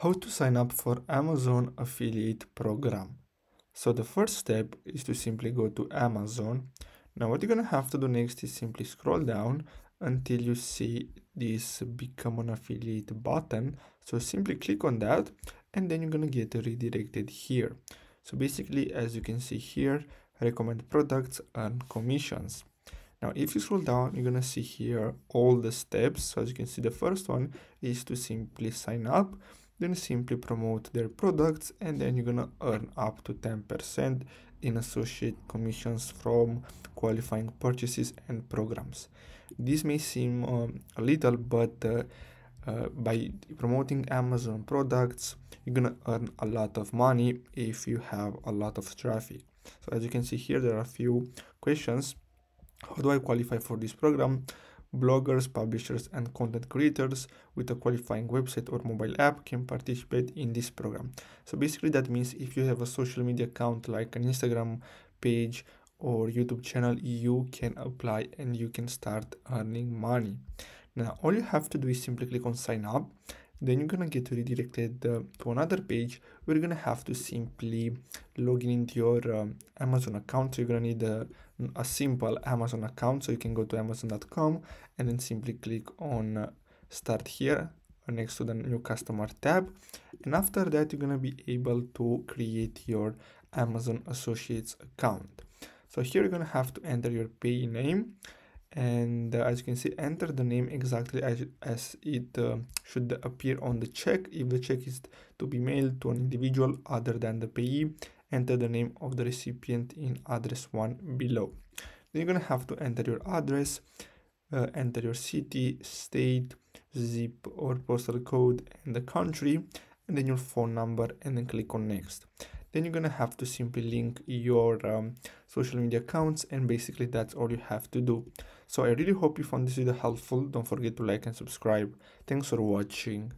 How to sign up for Amazon affiliate program. So the first step is to simply go to Amazon. Now what you're gonna have to do next is simply scroll down until you see this become an affiliate button. So simply click on that and then you're gonna get redirected here. So basically, as you can see here, recommend products and commissions. Now, if you scroll down, you're gonna see here all the steps. So as you can see, the first one is to simply sign up, then simply promote their products, and then you're gonna earn up to 10% in associate commissions from qualifying purchases and programs. This may seem a little, but by promoting Amazon products, you're gonna earn a lot of money if you have a lot of traffic. So as you can see here, there are a few questions. How do I qualify for this program? Bloggers, publishers, and content creators with a qualifying website or mobile app can participate in this program. So basically that means if you have a social media account like an Instagram page or YouTube channel, you can apply and you can start earning money. Now all you have to do is simply click on sign up. Then you're gonna get redirected to another page where you're gonna have to simply log in into your Amazon account. So you're gonna need a simple Amazon account. So you can go to amazon.com and then simply click on start here next to the new customer tab. And after that, you're gonna be able to create your Amazon Associates account. So here you're gonna have to enter your payee name. And as you can see, enter the name exactly as it should appear on the check. If the check is to be mailed to an individual other than the payee, enter the name of the recipient in address 1 below. Then you're gonna have to enter your address, enter your city, state, zip or postal code, and the country, and then your phone number, and then click on next. Then you're gonna have to simply link your social media accounts, and basically that's all you have to do. So I really hope you found this video helpful. Don't forget to like and subscribe. Thanks for watching.